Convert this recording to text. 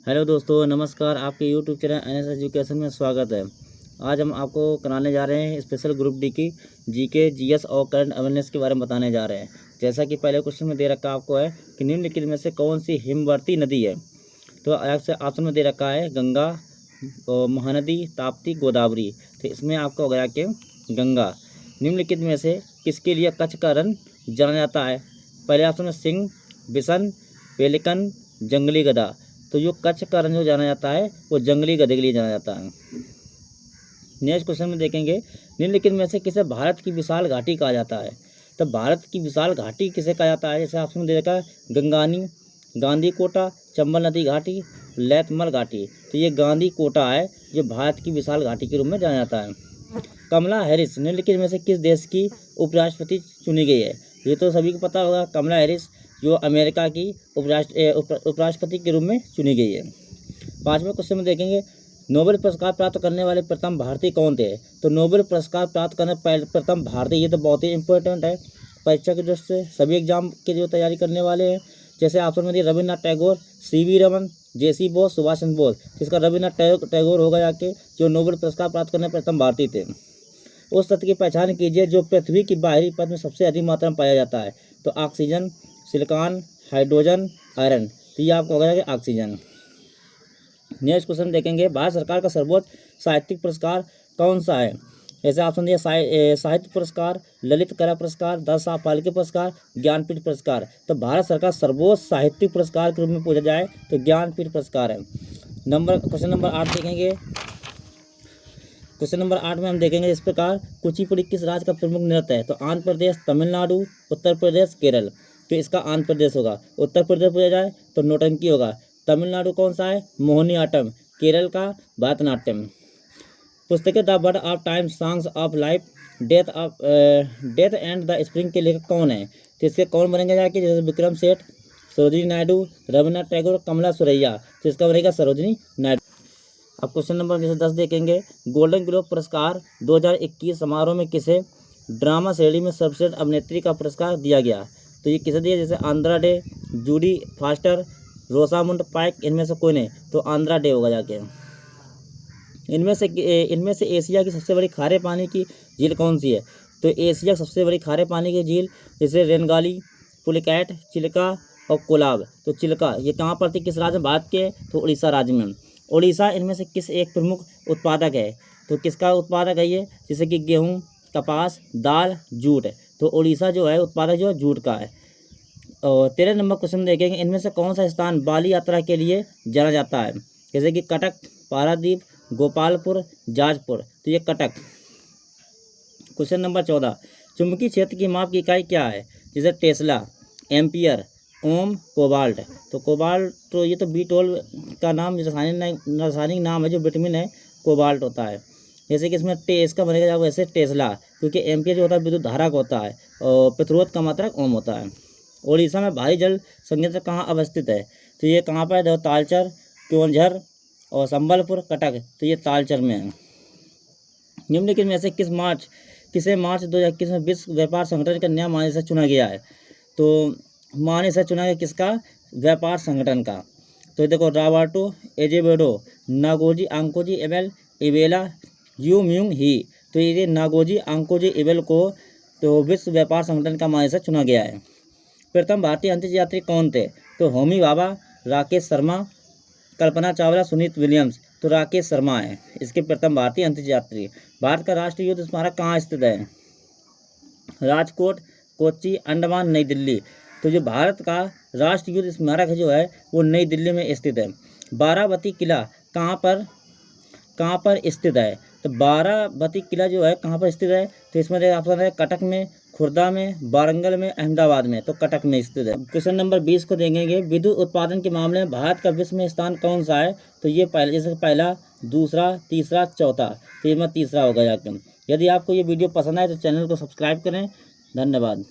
Hello दोस्तों, नमस्कार। आपके यूट्यूब चैनल एनएस एजुकेशन में स्वागत है। आज हम आपको कराने जा रहे हैं स्पेशल ग्रुप डी की जीके, जीएस और करंट अवेयरनेस के बारे में बताने जा रहे हैं। जैसा कि पहले क्वेश्चन में दे रखा आपको है कि निम्नलिखित में से कौन सी हिमवर्ती नदी है। तो ऑप्शन में दे रखा है गंगा, महानदी, ताप्ती, गोदावरी। तो इसमें आपका हो गया कि गंगा। निम्नलिखित में से किसके लिए कच्छ का रण जाना जाता है। पहले ऑप्शन में सिंह, बिशन, पेलिकन, जंगली गधा। तो जो कच्छ का रण जो जाना जाता है वो जंगली गधे के लिए जाना जाता है। नेक्स्ट क्वेश्चन में देखेंगे निम्नलिखित में से किसे भारत की विशाल घाटी कहा जाता है। तो भारत की विशाल घाटी किसे कहा जाता है। जैसे ऑप्शन में दे रखा है गंगानी, गांधी कोटा, चंबल नदी घाटी, लैथमल घाटी। तो ये गांधी कोटा है जो भारत की विशाल घाटी के रूप में जाना जाता है। कमला हैरिस निम्नलिखित में से किस देश की उपराष्ट्रपति चुनी गई है। ये तो सभी को पता होगा, कमला हैरिस जो अमेरिका की उपराष्ट्रपति के रूप में चुनी गई है। पांचवें क्वेश्चन में देखेंगे नोबेल पुरस्कार प्राप्त करने वाले प्रथम भारतीय कौन थे। तो नोबेल पुरस्कार प्राप्त करने प्रथम भारतीय, ये तो बहुत ही इंपॉर्टेंट है परीक्षा की दृष्टि से, सभी एग्जाम के जो तैयारी करने वाले हैं। जैसे ऑप्शन में दिए रविन्द्रनाथ टैगोर, सीवी रमन, जेसी बोस, सुभाष चंद्र बोस। जिसका रविन्द्रनाथ टैगोर होगा जाके जो नोबेल पुरस्कार प्राप्त करने प्रथम भारतीय थे। उस तत्व की पहचान कीजिए जो पृथ्वी की बाहरी परत में सबसे अधिक मात्रा में पाया जाता है। तो ऑक्सीजन, सिलिकॉन, हाइड्रोजन, आयरन। तो ये आपको होगा कि ऑक्सीजन। नेक्स्ट क्वेश्चन देखेंगे भारत सरकार का सर्वोच्च साहित्यिक पुरस्कार कौन सा है। जैसे ऑप्शन दिया साहित्य पुरस्कार, ललित कला पुरस्कार, दादा साहब फाल्के पुरस्कार, ज्ञानपीठ पुरस्कार। तो भारत सरकार सर्वोच्च साहित्यिक पुरस्कार के रूप में पूछा जाए तो ज्ञानपीठ पुरस्कार है। क्वेश्चन नंबर 8 देखेंगे। क्वेश्चन नंबर 8 में हम देखेंगे इस प्रकार कुचिपुड़ी किस राज्य का प्रमुख नृत्य है। तो आंध्र प्रदेश, तमिलनाडु, उत्तर प्रदेश, केरल। तो इसका आंध्र प्रदेश होगा। उत्तर प्रदेश पूछा जाए तो नौटंकी होगा। तमिलनाडु कौन सा है, मोहिनीअट्टम। केरल का भरतनाट्यम। पुस्तकें the bird of time, songs of life, death and the spring के लेखक कौन है। तो इसके कौन बनेंगे जाके, जैसे विक्रम सेठ, सरोजिनी नायडू, रविन्द्रनाथ टैगोर, कमला सुरैया। तो इसका बनेगा सरोजिनी नायडू। अब क्वेश्चन नंबर जैसे 10 देखेंगे गोल्डन ग्लोब पुरस्कार 2021 समारोह में किसे ड्रामा श्रेणी में सर्वश्रेष्ठ अभिनेत्री का पुरस्कार दिया गया। तो ये किसे दिया, जैसे आंद्रा डे, जूडी फास्टर, रोसामुंड पाइक। इनमें से कोई नहीं, तो आंद्रा डे होगा जाके। इनमें से एशिया की सबसे बड़ी खारे पानी की झील कौन सी है। तो एशिया की सबसे बड़ी खारे पानी की झील जैसे रेनगाली, पुलिकैट, चिल्का और कोलाब। तो चिल्का ये कहाँ पर थी, किस राज्य में, भारत के। तो उड़ीसा राज्य में। उड़ीसा इनमें से किस एक प्रमुख उत्पादक है। तो किसका उत्पादक है ये, जैसे कि गेहूँ, कपास, दाल, जूट। तो उड़ीसा जो है उत्पादक जो है जूट का है। और 13 नंबर क्वेश्चन देखेंगे इनमें से कौन सा स्थान बाली यात्रा के लिए जाना जाता है। जैसे कि कटक, पारादीप, गोपालपुर, जाजपुर। तो ये कटक। क्वेश्चन नंबर 14 चुंबकीय क्षेत्र की माप की इकाई क्या है। जैसे टेस्ला, एम्पियर, ओम, कोबाल्ट। तो कोबाल्ट तो ये तो बीटोल का नाम रासायनिक नाम है, जो विटामिन है कोबाल्ट होता है। जैसे कि इसमें इसका बनेगा जब वैसे टेस्ला, क्योंकि एम्पियर जो होता है विद्युत धारा का होता है और प्रतिरोध का मात्रक ओम होता है। उड़ीसा में भारी जल संयंत्र कहाँ अवस्थित है। तो ये कहाँ पर है, तालचर, क्योंझर और संबलपुर, कटक। तो ये तालचर में है। निम्नलिखित में से किसे मार्च 2021 में विश्व व्यापार संगठन का नया महानिदेशक चुना गया है। तो महानिदेशक चुना गया किसका, व्यापार संगठन का। तो देखो रॉबर्टो एजेवेडो, नागोजी आंकोजी एबेल इवेला, यू म्यूंग ही। तो ये नागोजी आंकोजी एबेल को तो विश्व व्यापार संगठन का महानिदेशक चुना गया है। प्रथम भारतीय अंतरिक्ष यात्री कौन थे। तो होमी भाभा, राकेश शर्मा, कल्पना चावला, सुनीत विलियम्स। तो राकेश शर्मा है इसके प्रथम भारतीय अंतरिक्ष यात्री। भारत का राष्ट्रीय युद्ध स्मारक कहाँ स्थित है। राजकोट, कोच्चि, अंडमान, नई दिल्ली। तो जो भारत का राष्ट्रीय युद्ध स्मारक है जो है वो नई दिल्ली में स्थित है। बारावती किला कहाँ पर स्थित है। तो बारावती किला जो है कहाँ पर स्थित है। तो इसमें ऑप्शन है कटक में, खुर्दा में, वारंगल में, अहमदाबाद में। तो कटक में स्थित है। क्वेश्चन नंबर 20 को देखेंगे विद्युत उत्पादन के मामले में भारत का विश्व में स्थान कौन सा है। तो ये पहला, दूसरा, तीसरा, चौथा। तो ये तीसरा होगा जाकर। यदि आपको ये वीडियो पसंद आए तो चैनल को सब्सक्राइब करें। धन्यवाद।